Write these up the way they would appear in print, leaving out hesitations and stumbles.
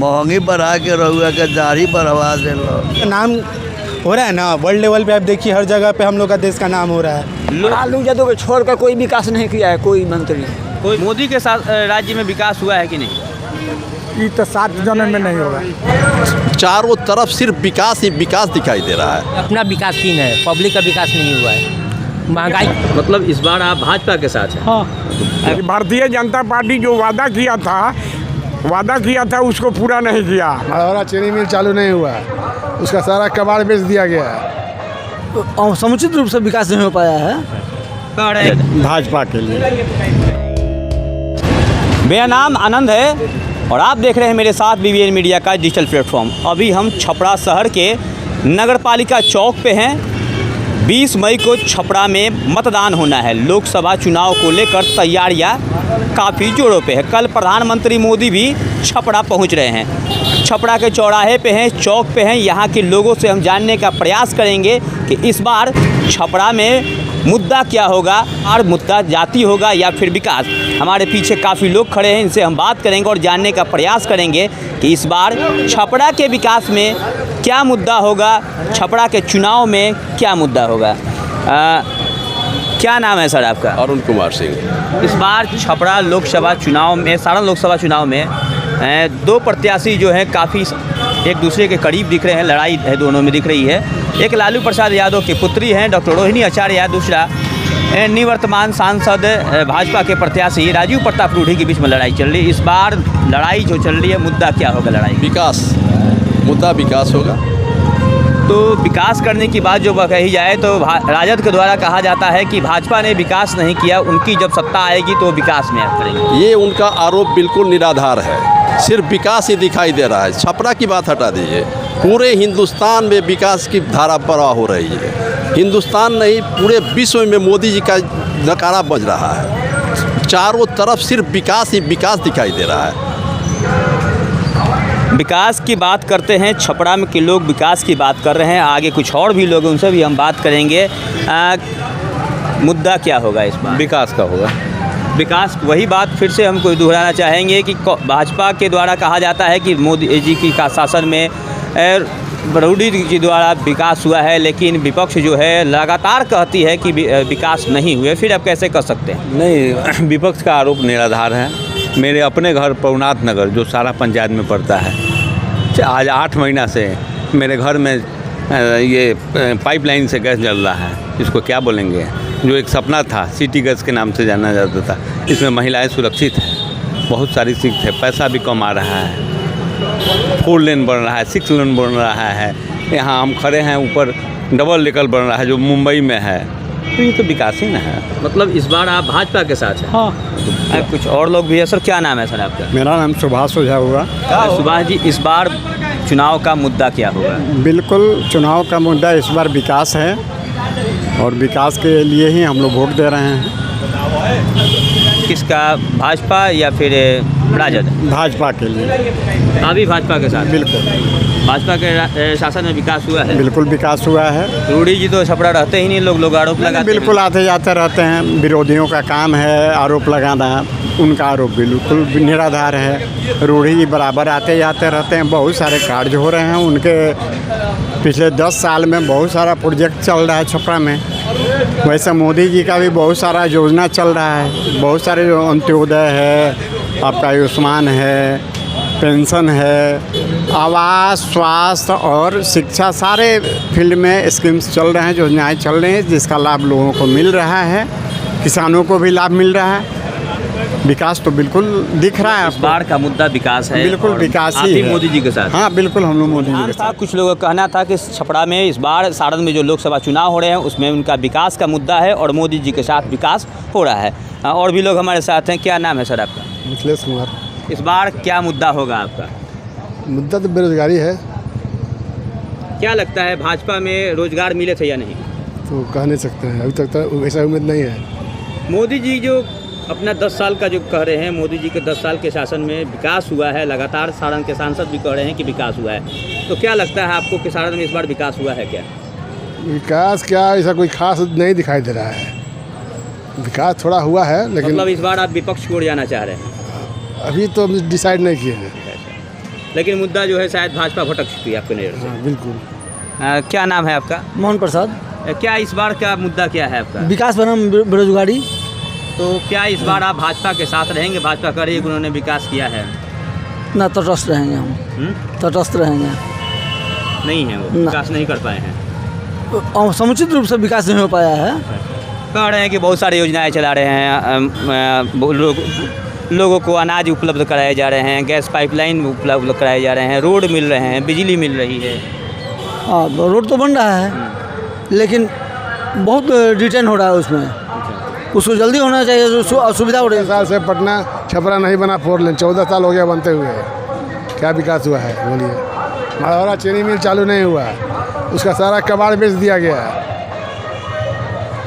महंगी बढ़ा के रहुआ के दाढ़ी बढ़वा दे लो। नाम हो रहा है ना, वर्ल्ड लेवल पे आप देखिए हर जगह पे हम लोग का देश का नाम हो रहा है। लालू यादव को छोड़कर कोई विकास नहीं किया है कोई मंत्री। कोई मोदी के साथ राज्य में विकास हुआ है कि नहीं? ये तो 7 जन्म में नहीं होगा। चारों तरफ सिर्फ विकास ही विकास दिखाई दे रहा है। अपना विकास की है, पब्लिक का विकास नहीं हुआ है। महंगाई मतलब इस बार आप भाजपा के साथ हैं? हाँ, भारतीय जनता पार्टी जो वादा किया था उसको पूरा नहीं किया। हमारा चीनी मिल चालू नहीं हुआ है, उसका सारा कबाड़ बेच दिया गया है। समुचित रूप से विकास नहीं हो पाया है भाजपा के लिए। मेरा नाम आनंद है और आप देख रहे हैं मेरे साथ BBN मीडिया का डिजिटल प्लेटफॉर्म। अभी हम छपरा शहर के नगरपालिका चौक पे हैं। 20 मई को छपरा में मतदान होना है। लोकसभा चुनाव को लेकर तैयारियां काफ़ी जोरों पे है। कल प्रधानमंत्री मोदी भी छपरा पहुंच रहे हैं। छपरा के चौराहे पे हैं, चौक पे हैं। यहाँ के लोगों से हम जानने का प्रयास करेंगे कि इस बार छपरा में मुद्दा क्या होगा और मुद्दा जाति होगा या फिर विकास। हमारे पीछे काफ़ी लोग खड़े हैं, इनसे हम बात करेंगे और जानने का प्रयास करेंगे कि इस बार छपरा के विकास में क्या मुद्दा होगा, छपरा के चुनाव में क्या मुद्दा होगा। क्या नाम है सर आपका? अरुण कुमार सिंह। इस बार छपरा लोकसभा चुनाव में, सारण लोकसभा चुनाव में 2 प्रत्याशी जो हैं काफ़ी एक दूसरे के करीब दिख रहे हैं। लड़ाई है दोनों में दिख रही है। एक लालू प्रसाद यादव की पुत्री हैं डॉक्टर रोहिणी आचार्य, दूसरा निवर्तमान सांसद भाजपा के प्रत्याशी राजीव प्रताप रूढ़ी के बीच में लड़ाई चल रही है। इस बार लड़ाई जो चल रही है, मुद्दा क्या होगा लड़ाई? विकास, मुद्दा विकास होगा। तो विकास करने की बात जो कही जाए तो राजद के द्वारा कहा जाता है कि भाजपा ने विकास नहीं किया, उनकी जब सत्ता आएगी तो विकास में करेंगे। ये उनका आरोप बिल्कुल निराधार है। सिर्फ विकास ही दिखाई दे रहा है। छपरा की बात हटा दीजिए, पूरे हिंदुस्तान में विकास की धारा प्रवाह हो रही है। हिंदुस्तान नहीं, पूरे विश्व में मोदी जी का नकारा बज रहा है। चारों तरफ सिर्फ विकास ही विकास दिखाई दे रहा है। विकास की बात करते हैं, छपरा में के लोग विकास की बात कर रहे हैं। आगे कुछ और भी लोग, उनसे भी हम बात करेंगे। मुद्दा क्या होगा इस बार? विकास का होगा। विकास, वही बात फिर से हमको दोहराना चाहेंगे कि भाजपा के द्वारा कहा जाता है कि मोदी जी की शासन में रूढ़ी जी द्वारा विकास हुआ है, लेकिन विपक्ष जो है लगातार कहती है कि विकास नहीं हुए। फिर आप कैसे कर सकते हैं? नहीं, विपक्ष का आरोप निराधार है। मेरे अपने घर पवनाथ नगर जो सारा पंचायत में पड़ता है, आज 8 महीना से मेरे घर में ये पाइपलाइन से गैस जल रहा है। इसको क्या बोलेंगे? जो एक सपना था, सिटी गैस के नाम से जाना जाता था। इसमें महिलाएं सुरक्षित हैं, बहुत सारी सीट है, पैसा भी कम आ रहा है, 4 लेन बन रहा है, 6 लेन बन रहा है। यहाँ हम खड़े हैं, ऊपर डबल लेवल बन रहा है जो मुंबई में है। तो ये तो विकास ही ना है। मतलब इस बार आप भाजपा के साथ हैं? हाँ। कुछ और लोग भी है सर। क्या नाम है सर आपका? मेरा नाम सुभाष ओझा हुआ। सुभाष जी, इस बार चुनाव का मुद्दा क्या होगा? बिल्कुल, चुनाव का मुद्दा इस बार विकास है और विकास के लिए ही हम लोग वोट दे रहे हैं। किसका, भाजपा या फिर राजद? भाजपा के लिए। आप भी भाजपा के साथ? बिल्कुल। भाजपा के शासन में विकास हुआ है? बिल्कुल विकास हुआ है। रूढ़ी जी तो छपरा रहते ही नहीं, लोग आरोप लगाते हैं। बिल्कुल आते जाते रहते हैं। विरोधियों का काम है आरोप लगाना। उनका आरोप बिल्कुल निराधार है। रूढ़ी जी बराबर आते जाते रहते हैं। बहुत सारे कार्य हो रहे हैं उनके। पिछले 10 साल में बहुत सारा प्रोजेक्ट चल रहा है छपरा में। वैसे मोदी जी का भी बहुत सारा योजना चल रहा है। बहुत सारे जो अंत्योदय है, आपका आयुष्मान है, पेंशन है, आवास, स्वास्थ्य और शिक्षा, सारे फील्ड में स्कीम्स चल रहे हैं, योजनाएं चल रही हैं, जिसका लाभ लोगों को मिल रहा है। किसानों को भी लाभ मिल रहा है। विकास तो बिल्कुल दिख रहा है। इस बार का मुद्दा विकास है। बिल्कुल विकास ही है। मोदी जी के साथ? हाँ, बिल्कुल हम लोग मोदी जी के साथ। कुछ लोगों का कहना था कि छपरा में इस बार सारण में जो लोकसभा चुनाव हो रहे हैं उसमें उनका विकास का मुद्दा है और मोदी जी के साथ विकास हो रहा है। और भी लोग हमारे साथ हैं। क्या नाम है सर आपका? मिथिलेश कुमार। इस बार क्या मुद्दा होगा आपका? मुद्दा तो बेरोजगारी है। क्या लगता है, भाजपा में रोजगार मिले थे या नहीं? तो कह नहीं सकते हैं, अभी तक तो ऐसा उम्मीद नहीं है। मोदी जी जो अपना 10 साल का जो कह रहे हैं, मोदी जी के 10 साल के शासन में विकास हुआ है, लगातार सारण के सांसद भी कह रहे हैं कि विकास हुआ है। तो क्या लगता है आपको कि सारण में इस बार विकास हुआ है क्या? विकास क्या, ऐसा कोई खास नहीं दिखाई दे रहा है। विकास थोड़ा हुआ है, लेकिन मतलब इस बार आप विपक्ष की ओर जाना चाह रहे हैं? अभी तो डिसाइड नहीं किए हैं। लेकिन मुद्दा जो है शायद भाजपा भटक चुकी है आपके नज़र से। बिल्कुल। क्या नाम है आपका? मोहन प्रसाद। क्या इस बार का मुद्दा क्या है आपका? विकास बनाम बेरोजगारी। तो क्या इस बार आप भाजपा के साथ रहेंगे? भाजपा कर रही है कि उन्होंने विकास किया है? ना तटस्थ रहेंगे हम। तटस्थ रहेंगे। नहीं है, वो विकास नहीं कर पाए हैं। और समुचित रूप से विकास नहीं हो पाया है। कह रहे हैं कि बहुत सारी योजनाएं चला रहे हैं, लोगों को अनाज उपलब्ध कराए जा रहे हैं, गैस पाइपलाइन उपलब्ध कराए जा रहे हैं, रोड मिल रहे हैं, बिजली मिल रही है। हाँ, रोड तो बन रहा है, लेकिन बहुत डिटेन हो रहा है उसमें। उसको जल्दी होना चाहिए, असुविधा हो रही है। साल से पटना छपरा नहीं बना 4 लेन, 14 साल हो गया बनते हुए। क्या विकास हुआ है बोलिए? माधौरा चीनी मिल चालू नहीं हुआ, उसका सारा कबाड़ बेच दिया गया है।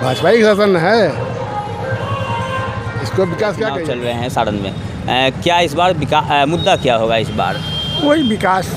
भाजपा ही शासन है, इसको विकास क्या चल रहे हैं सारण में। क्या इस बार मुद्दा क्या होगा इस बार? वही विकास।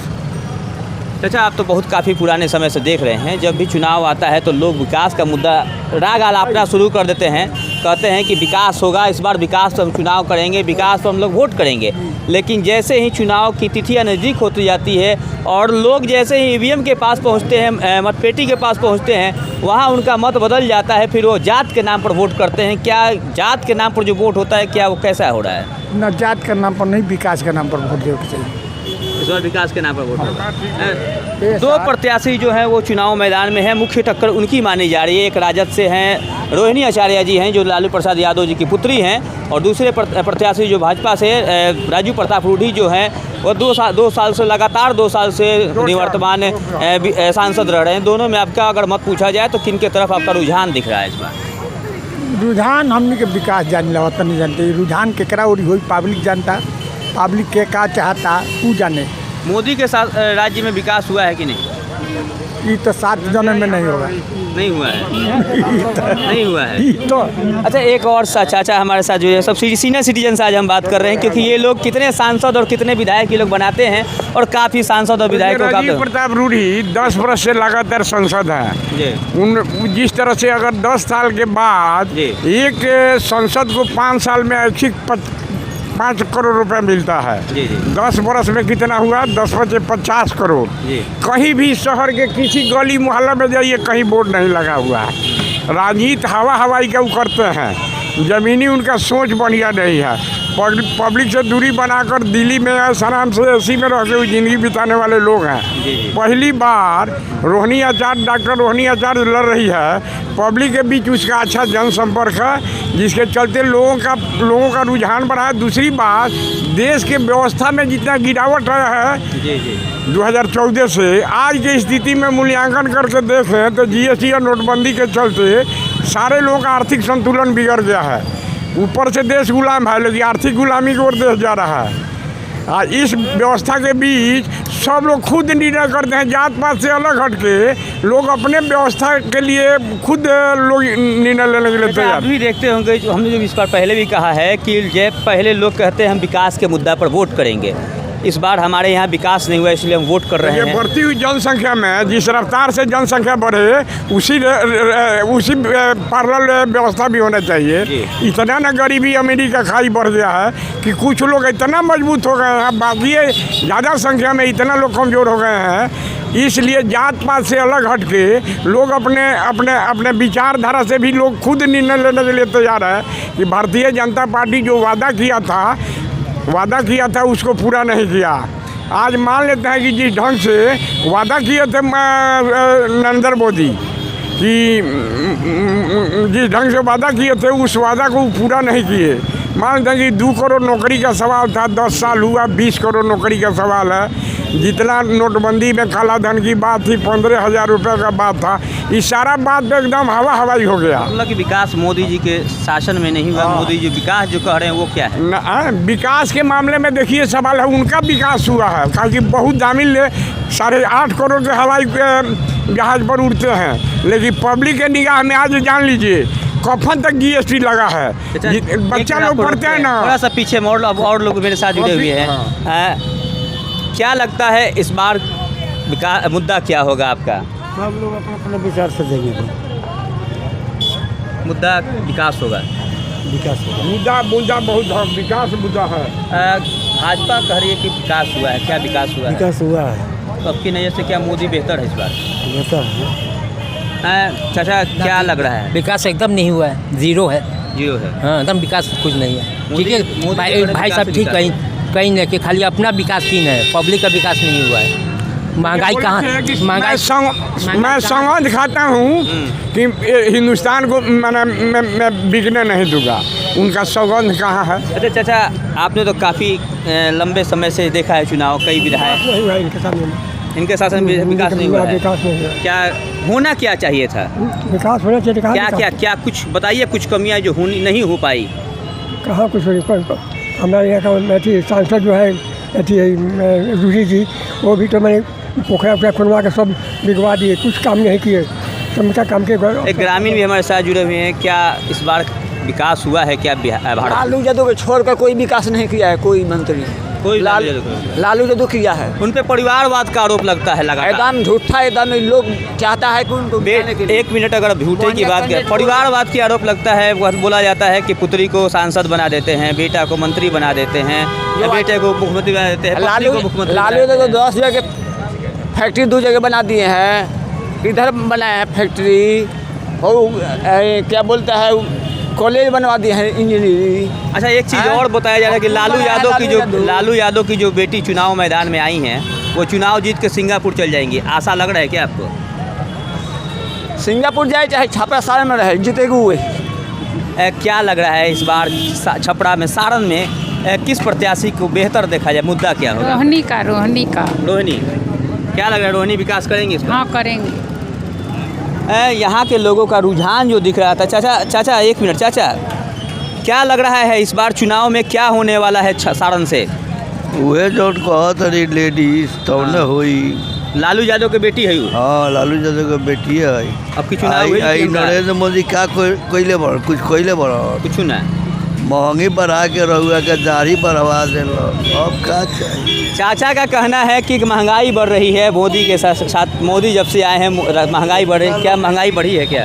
चाचा, आप तो बहुत काफ़ी पुराने समय से देख रहे हैं, जब भी चुनाव आता है तो लोग विकास का मुद्दा राग आलापना शुरू कर देते हैं, कहते हैं कि विकास होगा, इस बार विकास पर हम चुनाव करेंगे, विकास पर हम लोग वोट करेंगे। लेकिन जैसे ही चुनाव की तिथियां नज़दीक होती जाती है और लोग जैसे ही ईवीएम के पास पहुंचते हैं, मतपेटी के पास पहुंचते हैं, वहां उनका मत बदल जाता है, फिर वो जात के नाम पर वोट करते हैं। क्या जात के नाम पर जो वोट होता है, क्या वो कैसा हो रहा है? न जात के नाम पर नहीं, विकास के नाम पर वोट देना चाहिए। इस बार विकास के नाम पर वोट होगा। 2 प्रत्याशी जो हैं वो चुनाव मैदान में हैं, मुख्य टक्कर उनकी मानी जा रही है। एक राजद से हैं रोहिणी आचार्य जी हैं, जो लालू प्रसाद यादव जी की पुत्री हैं, और दूसरे प्रत्याशी जो भाजपा से राजू प्रताप रूढ़ी जो हैं, वो 2 साल से लगातार 2 साल से निवर्तमान सांसद रह रहे हैं। दोनों में आपका अगर मत पूछा जाए तो किन के तरफ आपका रुझान दिख रहा है इस बार? रुझान हमने के विकास जान ला नहीं जानते, रुझान केकरा और हुई पब्लिक जानता, पब्लिक के का चाहता वो जाने। मोदी के साथ राज्य में विकास हुआ है कि नहीं? ये तो 7 जन्म में नहीं होगा। नहीं हुआ है। नहीं हुआ है तो अच्छा, एक और चाचा हमारे साथ जो है, सब सीनियर सिटीजन से आज हम बात कर रहे हैं, क्योंकि ये लोग कितने सांसद और कितने विधायक ये लोग बनाते हैं, और काफ़ी सांसद और विधायकों का राजीव प्रताप रूढ़ी 10 वर्ष से लगातार सांसद है। उन जिस तरह से अगर 10 साल के बाद एक सांसद को 5 साल में ऐच्छिक 5 करोड़ रुपए मिलता है, 10 वर्ष में कितना हुआ? 10 बचे 50 करोड़। कहीं भी शहर के किसी गली मोहल्ला में जाइए, कहीं बोर्ड नहीं लगा हुआ है। राजनीति हवा हवाई का करते हैं, ज़मीनी उनका सोच बढ़िया नहीं है। पब्लिक से दूरी बनाकर दिल्ली में आराम से एसी में रह के ज़िंदगी बिताने वाले लोग हैं। पहली बार रोहिणी आचार्य, डॉक्टर रोहिणी आचार्य लड़ रही है, पब्लिक के बीच उसका अच्छा जनसंपर्क है, जिसके चलते लोगों का रुझान बढ़ा है। दूसरी बात, देश के व्यवस्था में जितना गिरावट आया है 2014 से आज की स्थिति में मूल्यांकन करके देखें तो जीएसटी और नोटबंदी के चलते सारे लोगों का आर्थिक संतुलन बिगड़ गया है। ऊपर से देश गुलाम है, लेकिन आर्थिक गुलामी की ओर देश जा रहा है। इस व्यवस्था के बीच सब लोग खुद निर्णय करते हैं, जात पात से अलग हटके लोग अपने व्यवस्था के लिए खुद लोग निर्णय लेने के लिए तैयार। आप भी देखते होंगे, हमने जो इस बार पहले भी कहा है कि जब पहले लोग कहते हैं हम विकास के मुद्दा पर वोट करेंगे, इस बार हमारे यहाँ विकास नहीं हुआ इसलिए हम वोट कर रहे हैं। बढ़ती हुई जनसंख्या में जिस रफ्तार से जनसंख्या बढ़े उसी पैरेलल व्यवस्था भी होना चाहिए। इतना ना गरीबी अमीरी का खाई बढ़ गया है कि कुछ लोग इतना मजबूत हो गए हैं, बाकी ज़्यादा संख्या में इतना लोग कमज़ोर हो गए हैं। इसलिए जात पात से अलग हट के लोग अपने विचारधारा से भी लोग खुद निर्णय लेने के लिए तैयार है कि भारतीय जनता पार्टी जो वादा किया था उसको पूरा नहीं किया। आज मान लेते हैं कि जिस ढंग से वादा किए थे नरेंद्र मोदी कि जिस ढंग से वादा किए थे उस वादा को पूरा नहीं किए। मान लेते हैं कि 2 करोड़ नौकरी का सवाल था, 10 साल हुआ 20 करोड़ नौकरी का सवाल है। जितना नोटबंदी में काला धन की बात थी, 15,000 रुपये का बात था, इस सारा बात पे एकदम हवा हवाई हो गया। मतलब कि विकास मोदी जी के शासन में नहीं हुआ। मोदी जी विकास जो कह रहे हैं वो क्या है? विकास के मामले में देखिए सवाल है, उनका विकास हुआ है, क्योंकि बहुत दामिल 8.5 करोड़ के हवाई जहाज पर उड़ते हैं, लेकिन पब्लिक के निगाह में आज जान लीजिए कफन तक जीएसटी लगा है। बच्चा लोग पढ़ते हैं ना। थोड़ा सा पीछे मोड़, अब और लोग मेरे साथ जुड़े हुए हैं। क्या लगता है इस बार मुद्दा क्या होगा आपका? सब लोग अपना विचार से देंगे। मुद्दा विकास होगा। विकास होगा। मुद्दा बहुत विकास मुद्दा है। भाजपा कह रही है कि विकास हुआ है, क्या विकास हुआ है? विकास हुआ है, तो आपकी नज़र से क्या मोदी बेहतर है इस बार? बेहतर है। चाचा क्या लग रहा है? विकास एकदम नहीं हुआ है, जीरो है। जीरो है। हाँ, एकदम विकास कुछ नहीं है। मोदी- ठीक है मोदी भाई, के भाई विकास साहब ठीक विकास। कहीं नहीं कि खाली अपना विकास की है, पब्लिक का विकास नहीं हुआ है। महंगाई कहाँ मैं संग दिखाता हूँ कि हिंदुस्तान को मैं बिकने नहीं दूंगा। उनका सौगंध कहाँ है? अच्छा चाचा, आपने तो काफ़ी लंबे समय से देखा है चुनाव, कई विधायक, इनके शासन में विकास नहीं हुआ है। क्या होना क्या चाहिए था? विकास होना चाहिए। क्या कुछ बताइए, कुछ कमियां जो होनी नहीं हो पाई। कहाँ कुछ हमारे यहाँ का अथी सांसद जो है अथी रूही जी, वो भी तो मैंने पोखरा वोखरा खुलवा के सब बिगवा दिए, कुछ काम नहीं किए, सबका काम के। एक ग्रामीण भी हमारे साथ जुड़े हुए हैं, क्या इस बार विकास हुआ है क्या भारत? लालू यादव को छोड़कर कोई विकास नहीं किया है कोई मंत्री। कोई लालू यादव किया है। उन पे परिवारवाद का आरोप लगता है लगातार। एकदम झूठा, एकदम लोग चाहता है कि उनको एक मिनट, अगर झूठे की बात करें, परिवारवाद की आरोप लगता है। बोला जाता है कि पुत्री को सांसद बना देते हैं, बेटा को मंत्री बना देते हैं, बेटे को मुख्यमंत्री बना देते हैं, पत्नी को मुख्यमंत्री। लालू यादव 10 जगह फैक्ट्री 2 जगह बना दिए हैं, इधर बनाए हैं फैक्ट्री, और क्या बोलता है कॉलेज बनवा दिए हैं इंजीनियरिंग। अच्छा, एक चीज़ और बताया जा रहा है कि लालू यादव की जो बेटी चुनाव मैदान में आई हैं, वो चुनाव जीत के सिंगापुर चल जाएंगी। आशा लग रहा है क्या आपको? सिंगापुर जाए चाहे छपरा सारण में रहे, जीतेगी हुए। क्या लग रहा है इस बार छपरा में, सारण में किस प्रत्याशी को बेहतर देखा जाए? मुद्दा क्या होगा? रोहिणी का। रोहिणी, क्या लग रहा है, रोहिणी विकास करेंगे इस बार? हाँ, करेंगे। यहाँ के लोगों का रुझान जो दिख रहा था। चाचा एक मिनट, चाचा क्या लग रहा है इस बार चुनाव में क्या होने वाला है सारण से? वह जो कहत रही लेडीज तो न हुई। लालू यादव के बेटी है वो? हाँ, लालू यादव के बेटी है। अब की चुनाव हुई आई नरेंद्र मोदी क्या कोयले बड़ कुछ कोयले बड़ कुछ ना, महंगी बढ़ा के रहुआ के दाढ़ी बढ़वा देल। अब क्या चाहिए? चाचा का कहना है कि महंगाई बढ़ रही है मोदी के साथ। मोदी जब से आए हैं महंगाई बढ़ रही है। क्या महंगाई बढ़ी है क्या?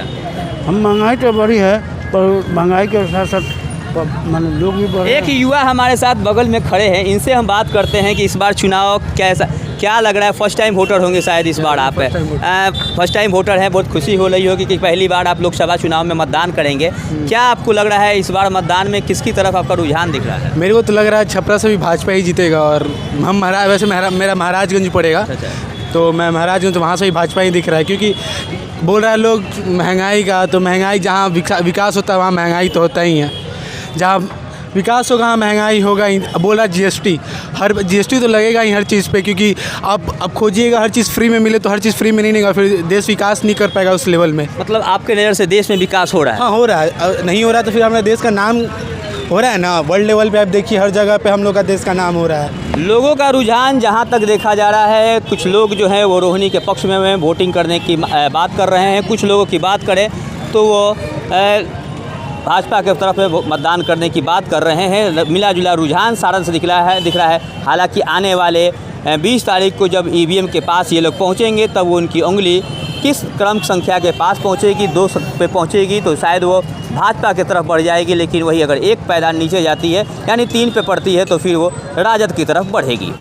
हम महंगाई तो बढ़ी है, पर महंगाई के साथ साथ मान लोग भी बढ़े। एक युवा हमारे साथ बगल में खड़े हैं, इनसे हम बात करते हैं कि इस बार चुनाव कैसा, क्या लग रहा है? फर्स्ट टाइम वोटर होंगे शायद इस बार आप। फर्स्ट टाइम वोटर हैं, बहुत खुशी हो रही होगी कि पहली बार आप लोकसभा चुनाव में मतदान करेंगे। क्या आपको लग रहा है इस बार मतदान में किसकी तरफ आपका रुझान दिख रहा है? मेरे को तो लग रहा है छपरा से भी भाजपा ही जीतेगा, और हम वैसे मेरा महाराजगंज पड़ेगा, तो मैं महाराजगंज, तो वहाँ से भी भाजपा ही दिख रहा है। क्योंकि बोल रहा है लोग महंगाई का, तो महंगाई जहाँ विकास होता है वहाँ महंगाई तो होता ही है। जहाँ विकास होगा वहाँ महंगाई होगा ही। बोल रहा जीएसटी तो लगेगा ही हर चीज़ पे, क्योंकि अब खोजिएगा हर चीज़ फ्री में मिले तो हर चीज़ फ्री में नहीं मिलेगा, फिर देश विकास नहीं कर पाएगा उस लेवल में। मतलब आपके नज़र से देश में विकास हो रहा है? हाँ, हो रहा है। नहीं हो रहा है तो फिर हमारे देश का नाम हो रहा है ना, वर्ल्ड लेवल पे आप देखिए हर जगह पे हम लोग का देश का नाम हो रहा है। लोगों का रुझान जहां तक देखा जा रहा है, कुछ लोग जो हैं वो रोहिणी के पक्ष में वोटिंग करने की बात कर रहे हैं। कुछ लोगों की बात करें तो वो भाजपा के तरफ में मतदान करने की बात कर रहे हैं। मिला जुला रुझान सारण से दिख रहा है। हालांकि आने वाले 20 तारीख को जब ईवीएम के पास ये लोग पहुँचेंगे, तब वो उनकी उंगली किस क्रम संख्या के पास पहुँचेगी, 2 पे पहुँचेगी तो शायद वो भाजपा की तरफ बढ़ जाएगी। लेकिन वही अगर 1 पायदान नीचे जाती है, यानी 3 पे पड़ती है, तो फिर वो राजद की तरफ बढ़ेगी।